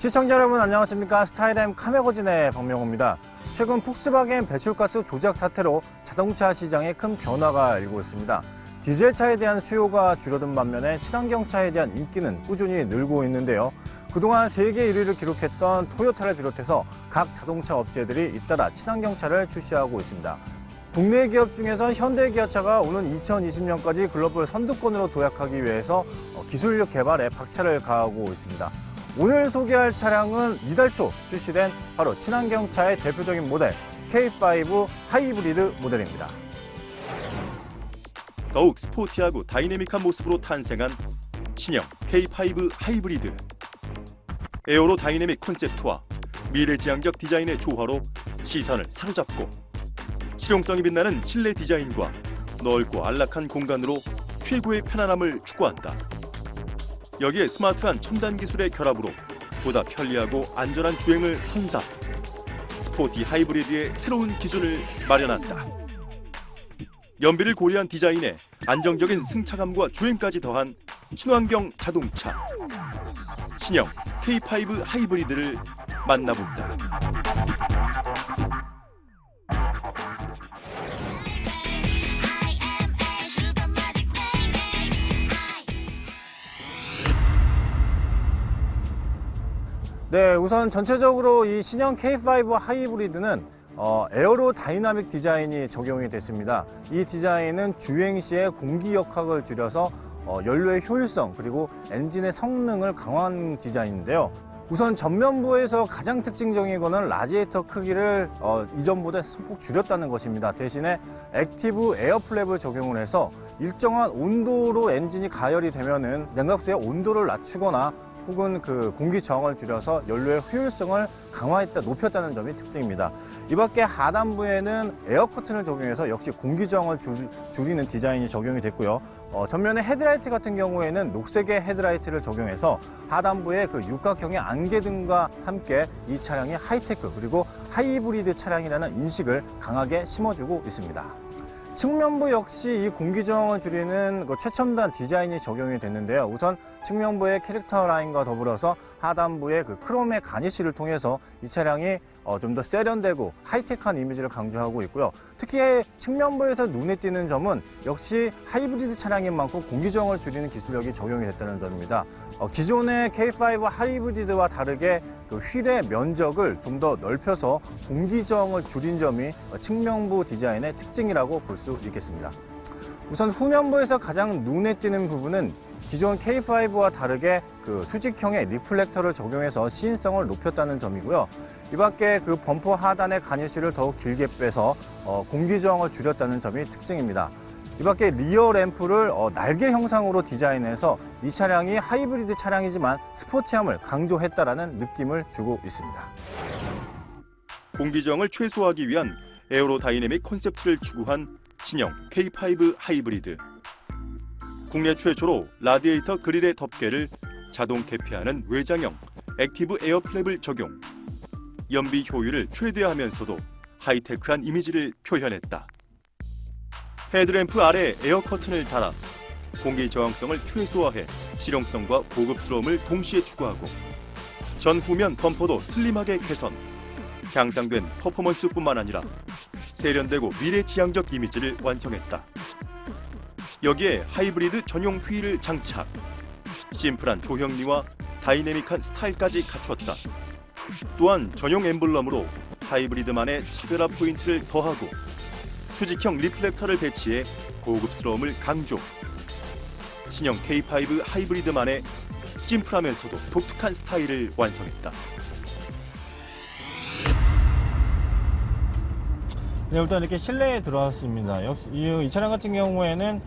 시청자 여러분 안녕하십니까. 스타일M 카메거진의 박명호입니다. 최근 폭스바겐 배출가스 조작 사태로 자동차 시장에 큰 변화가 일고 있습니다. 디젤차에 대한 수요가 줄어든 반면에 친환경차에 대한 인기는 꾸준히 늘고 있는데요. 그동안 세계 1위를 기록했던 토요타를 비롯해서 각 자동차 업체들이 잇따라 친환경차를 출시하고 있습니다. 국내 기업 중에서 현대기아차가 오는 2020년까지 글로벌 선두권으로 도약하기 위해서 기술력 개발에 박차를 가하고 있습니다. 오늘 소개할 차량은 이달 초 출시된 바로 친환경차의 대표적인 모델 K5 하이브리드 모델입니다. 더욱 스포티하고 다이내믹한 모습으로 탄생한 신형 K5 하이브리드. 에어로 다이내믹 콘셉트와 미래지향적 디자인의 조화로 시선을 사로잡고 실용성이 빛나는 실내 디자인과 넓고 안락한 공간으로 최고의 편안함을 추구한다. 여기에 스마트한 첨단 기술의 결합으로 보다 편리하고 안전한 주행을 선사. 스포티 하이브리드의 새로운 기준을 마련한다. 연비를 고려한 디자인에 안정적인 승차감과 주행까지 더한 친환경 자동차. 신형 K5 하이브리드를 만나본다. 네, 우선 전체적으로 이 신형 K5 하이브리드는 에어로 다이나믹 디자인이 적용이 됐습니다. 이 디자인은 주행 시에 공기 역학을 줄여서 연료의 효율성 그리고 엔진의 성능을 강화한 디자인인데요. 우선 전면부에서 가장 특징적인 라디에이터 크기를 이전보다 소폭 줄였다는 것입니다. 대신에 액티브 에어플랩을 적용을 해서 일정한 온도로 엔진이 가열이 되면은 냉각수의 온도를 낮추거나 혹은 그 공기 저항을 줄여서 연료의 효율성을 강화했다, 높였다는 점이 특징입니다. 이 밖에 하단부에는 에어 커튼을 적용해서 역시 공기 저항을 줄이는 디자인이 적용이 됐고요. 전면의 헤드라이트 같은 경우에는 녹색의 헤드라이트를 적용해서 하단부에 그 육각형의 안개등과 함께 이 차량이 하이테크 그리고 하이브리드 차량이라는 인식을 강하게 심어주고 있습니다. 측면부 역시 이 공기 저항을 줄이는 최첨단 디자인이 적용이 됐는데요. 우선 측면부의 캐릭터 라인과 더불어서 하단부의 그 크롬의 가니쉬를 통해서 이 차량이 좀 더 세련되고 하이테크한 이미지를 강조하고 있고요. 특히 측면부에서 눈에 띄는 점은 역시 하이브리드 차량인 만큼 공기 저항을 줄이는 기술력이 적용이 됐다는 점입니다. 기존의 K5 하이브리드와 다르게 그 휠의 면적을 좀 더 넓혀서 공기 저항을 줄인 점이 측면부 디자인의 특징이라고 볼 수 있겠습니다. 우선 후면부에서 가장 눈에 띄는 부분은 기존 K5와 다르게 그 수직형의 리플렉터를 적용해서 시인성을 높였다는 점이고요. 이 밖에 그 범퍼 하단의 가니쉬를 더욱 길게 빼서 공기 저항을 줄였다는 점이 특징입니다. 이 밖에 리어 램프를 날개 형상으로 디자인해서 이 차량이 하이브리드 차량이지만 스포티함을 강조했다라는 느낌을 주고 있습니다. 공기 저항을 최소화하기 위한 에어로다이내믹 콘셉트를 추구한 신형 K5 하이브리드. 국내 최초로 라디에이터 그릴의 덮개를 자동 개폐하는 외장형 액티브 에어플랩을 적용. 연비 효율을 최대화하면서도 하이테크한 이미지를 표현했다. 헤드램프 아래 에어 커튼을 달아 공기 저항성을 최소화해 실용성과 고급스러움을 동시에 추구하고 전후면 범퍼도 슬림하게 개선. 향상된 퍼포먼스뿐만 아니라 세련되고 미래지향적 이미지를 완성했다. 여기에 하이브리드 전용 휠을 장착. 심플한 조형미와 다이내믹한 스타일까지 갖추었다. 또한 전용 엠블럼으로 하이브리드만의 차별화 포인트를 더하고 수직형 리플렉터를 배치해 고급스러움을 강조. 신형 K5 하이브리드만의 심플하면서도 독특한 스타일을 완성했다. 네, 일단 이렇게 실내에 들어왔습니다. 역시 이 차량 같은 경우에는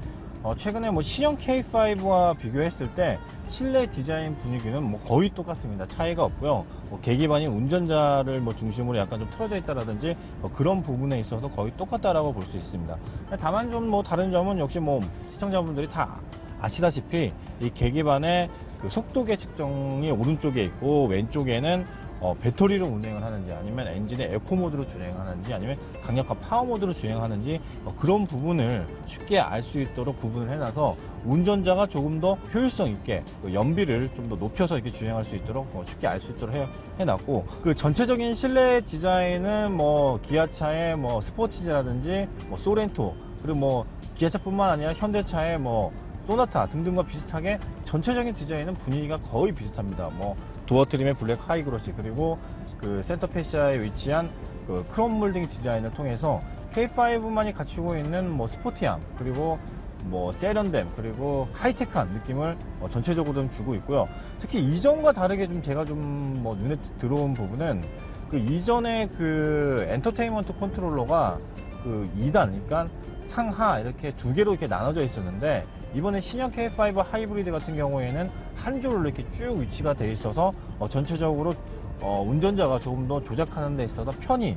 최근에 신형 K5와 비교했을 때 실내 디자인 분위기는 거의 똑같습니다. 차이가 없고요. 계기판이 운전자를 중심으로 약간 좀 틀어져 있다라든지 그런 부분에 있어서 거의 똑같다라고 볼 수 있습니다. 다만 좀 다른 점은 역시 시청자분들이 다 아시다시피 이 계기판의 그 속도계 측정이 오른쪽에 있고 왼쪽에는 배터리를 운행을 하는지 아니면 엔진의 에코 모드로 주행하는지 아니면 강력한 파워 모드로 주행하는지 그런 부분을 쉽게 알 수 있도록 구분을 해놔서 운전자가 조금 더 효율성 있게 연비를 좀 더 높여서 이렇게 주행할 수 있도록 쉽게 알 수 있도록 해놨고, 그 전체적인 실내 디자인은 뭐 기아차의 뭐 스포티지라든지 뭐 소렌토, 그리고 뭐 기아차뿐만 아니라 현대차의 뭐 소나타 등등과 비슷하게 전체적인 디자인은 분위기가 거의 비슷합니다. 뭐 도어 트림의 블랙 하이그로시, 그리고 그 센터 페시아에 위치한 그 크롬 몰딩 디자인을 통해서 K5만이 갖추고 있는 뭐 스포티함, 그리고 뭐 세련됨, 그리고 하이테크한 느낌을 전체적으로 좀 주고 있고요. 특히 이전과 다르게 좀 제가 좀 뭐 눈에 들어온 부분은 그 이전에 그 엔터테인먼트 컨트롤러가 그 2단, 그러니까 상하 이렇게 두 개로 이렇게 나눠져 있었는데, 이번에 신형 K5 하이브리드 같은 경우에는 한 줄로 이렇게 쭉 위치가 돼 있어서 전체적으로 운전자가 조금 더 조작하는 데 있어서 편히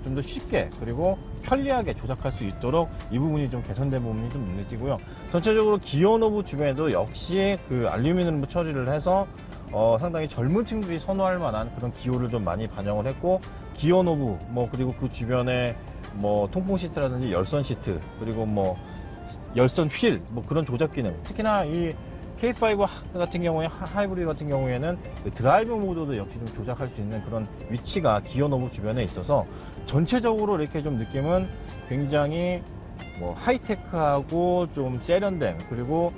좀 더 쉽게 그리고 편리하게 조작할 수 있도록 이 부분이 좀 개선된 부분이 좀 눈에 띄고요. 전체적으로 기어 노브 주변에도 역시 그 알루미늄 처리를 해서 상당히 젊은 층들이 선호할 만한 그런 기호를 좀 많이 반영을 했고, 기어 노브 뭐 그리고 그 주변에 뭐 통풍 시트라든지 열선 시트, 그리고 뭐 열선 휠, 뭐 그런 조작 기능, 특히나 이 K5 같은 경우에 하이브리드 같은 경우에는 그 드라이브 모드도 역시 좀 조작할 수 있는 그런 위치가 기어 노브 주변에 있어서 전체적으로 이렇게 좀 느낌은 굉장히 뭐 하이테크하고 좀 세련됨, 그리고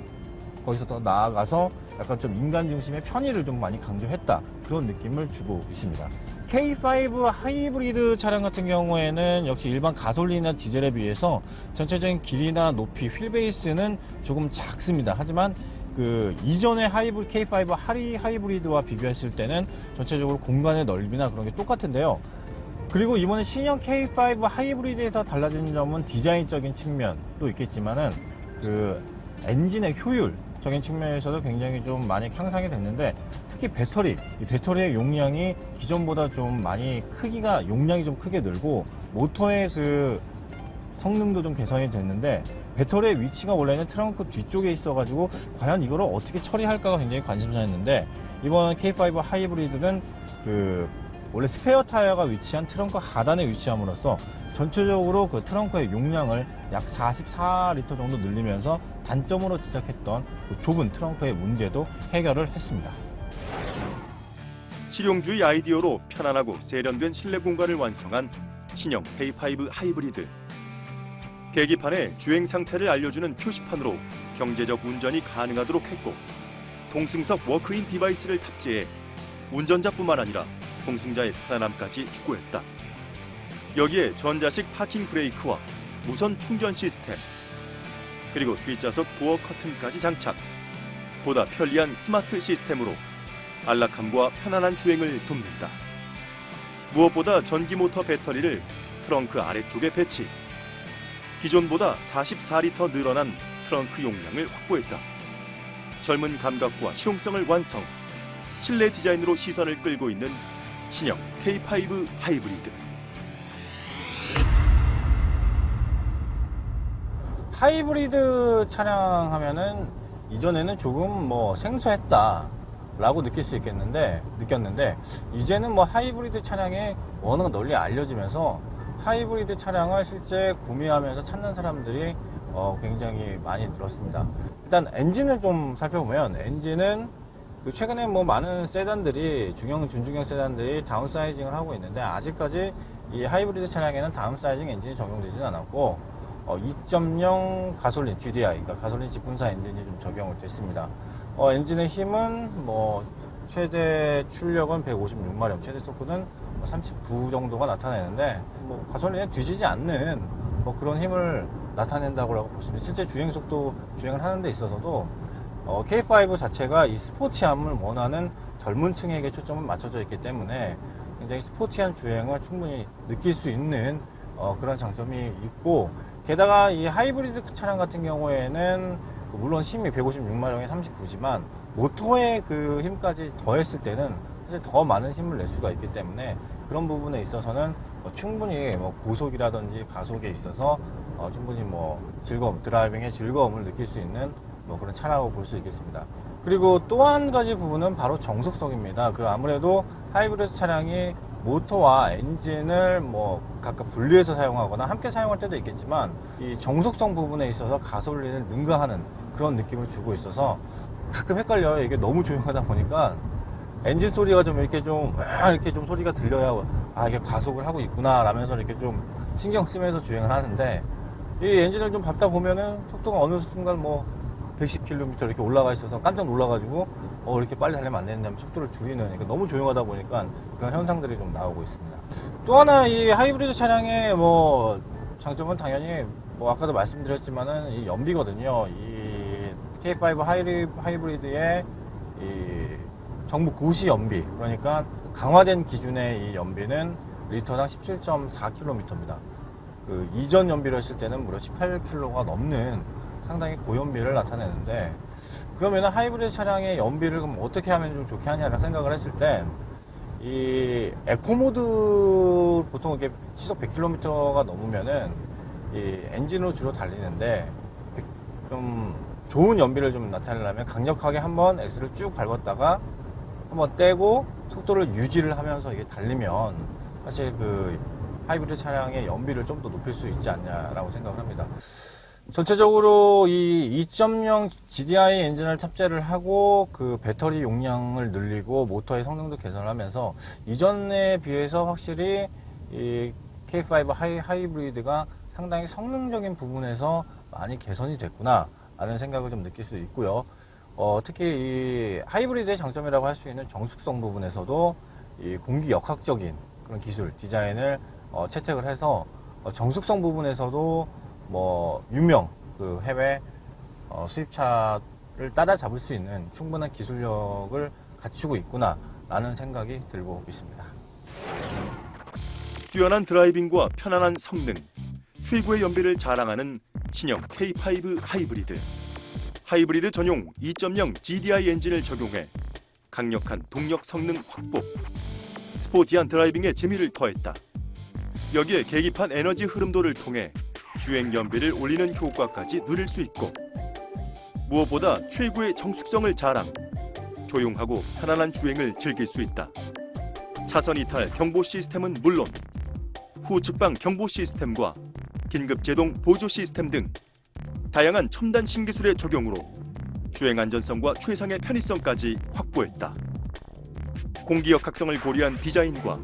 거기서 더 나아가서 약간 좀 인간 중심의 편의를 좀 많이 강조했다, 그런 느낌을 주고 있습니다. K5 하이브리드 차량 같은 경우에는 역시 일반 가솔린이나 디젤에 비해서 전체적인 길이나 높이, 휠베이스는 조금 작습니다. 하지만 그 이전의 K5 하이브리드와 비교했을 때는 전체적으로 공간의 넓이나 그런 게 똑같은데요. 그리고 이번에 신형 K5 하이브리드에서 달라진 점은 디자인적인 측면도 있겠지만은 그 엔진의 효율적인 측면에서도 굉장히 좀 많이 향상이 됐는데, 특히 이 배터리의 용량이 기존보다 좀 많이 용량이 좀 크게 늘고, 모터의 그 성능도 좀 개선이 됐는데, 배터리의 위치가 원래는 트렁크 뒤쪽에 있어가지고 과연 이걸 어떻게 처리할까가 굉장히 관심사였는데, 이번 K5 하이브리드는 그 원래 스페어 타이어가 위치한 트렁크 하단에 위치함으로써 전체적으로 그 트렁크의 용량을 약 44리터 정도 늘리면서 단점으로 지적했던 그 좁은 트렁크의 문제도 해결을 했습니다. 실용주의 아이디어로 편안하고 세련된 실내 공간을 완성한 신형 K5 하이브리드. 계기판에 주행 상태를 알려주는 표시판으로 경제적 운전이 가능하도록 했고, 동승석 워크인 디바이스를 탑재해 운전자뿐만 아니라 동승자의 편안함까지 추구했다. 여기에 전자식 파킹 브레이크와 무선 충전 시스템, 그리고 뒷좌석 도어 커튼까지 장착. 보다 편리한 스마트 시스템으로 안락함과 편안한 주행을 돕는다. 무엇보다 전기 모터 배터리를 트렁크 아래쪽에 배치. 기존보다 44리터 늘어난 트렁크 용량을 확보했다. 젊은 감각과 실용성을 완성. 실내 디자인으로 시선을 끌고 있는 신형 K5 하이브리드. 하이브리드 차량 하면은 이전에는 조금 뭐 생소했다 라고 느꼈는데 이제는 뭐 하이브리드 차량이 워낙 널리 알려지면서 하이브리드 차량을 실제 구매하면서 찾는 사람들이 굉장히 많이 늘었습니다. 일단 엔진을 좀 살펴보면, 엔진은 그 최근에 뭐 많은 세단들이 준중형 세단들이 다운사이징을 하고 있는데, 아직까지 이 하이브리드 차량에는 다운사이징 엔진이 적용되지는 않았고 2.0 가솔린 GDI, 그러니까 가솔린 직분사 엔진이 좀 적용을 됐습니다. 엔진의 힘은 뭐 최대 출력은 156마력, 최대 토크는 39 정도가 나타내는데, 뭐 가솔린에 뒤지지 않는 뭐 그런 힘을 나타낸다고 볼 수 있습니다. 실제 주행을 하는 데 있어서도 K5 자체가 이 스포티함을 원하는 젊은 층에게 초점을 맞춰져 있기 때문에 굉장히 스포티한 주행을 충분히 느낄 수 있는 그런 장점이 있고, 게다가 이 하이브리드 차량 같은 경우에는 물론 힘이 156마력에 39지만 모터의 그 힘까지 더했을 때는 사실 더 많은 힘을 낼 수가 있기 때문에 그런 부분에 있어서는 충분히 뭐 고속이라든지 가속에 있어서 충분히 뭐 드라이빙의 즐거움을 느낄 수 있는 뭐 그런 차라고 볼 수 있겠습니다. 그리고 또 한 가지 부분은 바로 정속성입니다. 아무래도 하이브리드 차량이 모터와 엔진을 각각 분리해서 사용하거나 함께 사용할 때도 있겠지만 이 정속성 부분에 있어서 가솔린을 능가하는 그런 느낌을 주고 있어서 가끔 헷갈려요. 이게 너무 조용하다 보니까 엔진 소리가 좀 이렇게 좀 소리가 들려야 이게 가속을 하고 있구나 라면서 이렇게 좀 신경 쓰면서 주행을 하는데, 이 엔진을 좀 밟다 보면은 속도가 어느 순간 110km 이렇게 올라가 있어서 깜짝 놀라가지고 이렇게 빨리 달리면 안 되는데 속도를 줄이는, 그러니까 너무 조용하다 보니까 그런 현상들이 좀 나오고 있습니다. 또 하나 이 하이브리드 차량의 장점은 당연히 아까도 말씀드렸지만은 이 연비거든요. 이 K5 하이브리드의 이 정부 고시 연비, 그러니까 강화된 기준의 이 연비는 리터당 17.4km입니다. 이전 연비를 했을 때는 무려 18km가 넘는 상당히 고연비를 나타내는데, 그러면 하이브리드 차량의 연비를 그럼 어떻게 하면 좀 좋게 하냐라고 생각을 했을 때, 이 에코모드 보통 이렇게 시속 100km가 넘으면은 이 엔진으로 주로 달리는데, 좀 좋은 연비를 좀 나타내려면 강력하게 한번 엑셀을 쭉 밟았다가 한번 떼고 속도를 유지를 하면서 이게 달리면 사실 하이브리드 차량의 연비를 좀 더 높일 수 있지 않냐라고 생각을 합니다. 전체적으로 이 2.0 GDI 엔진을 탑재를 하고 배터리 용량을 늘리고 모터의 성능도 개선을 하면서 이전에 비해서 확실히 이 K5 하이브리드가 상당히 성능적인 부분에서 많이 개선이 됐구나 라는 생각을 좀 느낄 수 있고요. 특히 이 하이브리드의 장점이라고 할 수 있는 정숙성 부분에서도 이 공기 역학적인 그런 기술 디자인을 채택을 해서 정숙성 부분에서도 유명 해외 수입차를 따라잡을 수 있는 충분한 기술력을 갖추고 있구나 라는 생각이 들고 있습니다. 뛰어난 드라이빙과 편안한 성능, 최고의 연비를 자랑하는 신형 K5 하이브리드. 하이브리드 전용 2.0 GDI 엔진을 적용해 강력한 동력 성능 확보, 스포티한 드라이빙에 재미를 더했다. 여기에 계기판 에너지 흐름도를 통해 주행 연비를 올리는 효과까지 누릴 수 있고, 무엇보다 최고의 정숙성을 자랑, 조용하고 편안한 주행을 즐길 수 있다. 차선 이탈 경보 시스템은 물론 후측방 경보 시스템과 긴급 제동 보조 시스템 등 다양한 첨단 신기술의 적용으로 주행 안전성과 최상의 편의성까지 확보했다. 공기역 학성을 고려한 디자인과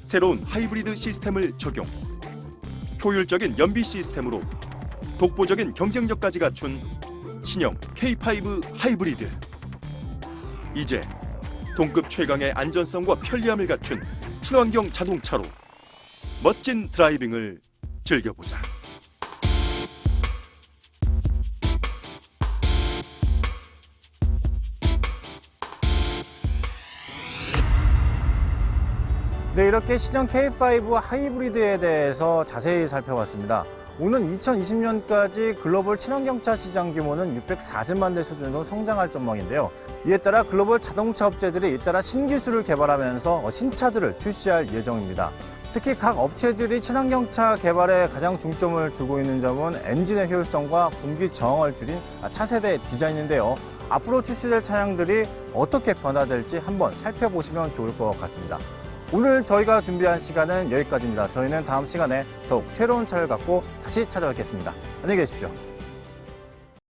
새로운 하이브리드 시스템을 적용, 효율적인 연비 시스템으로 독보적인 경쟁력까지 갖춘 신형 K5 하이브리드. 이제 동급 최강의 안전성과 편리함을 갖춘 친환경 자동차로 멋진 드라이빙을 즐겨보자. 네, 이렇게 신형 K5 하이브리드에 대해서 자세히 살펴봤습니다. 오는 2020년까지 글로벌 친환경차 시장 규모는 640만 대 수준으로 성장할 전망인데요. 이에 따라 글로벌 자동차 업체들이 잇따라 신기술을 개발하면서 신차들을 출시할 예정입니다. 특히 각 업체들이 친환경차 개발에 가장 중점을 두고 있는 점은 엔진의 효율성과 공기 저항을 줄인 차세대 디자인인데요. 앞으로 출시될 차량들이 어떻게 변화될지 한번 살펴보시면 좋을 것 같습니다. 오늘 저희가 준비한 시간은 여기까지입니다. 저희는 다음 시간에 더욱 새로운 차를 갖고 다시 찾아뵙겠습니다. 안녕히 계십시오.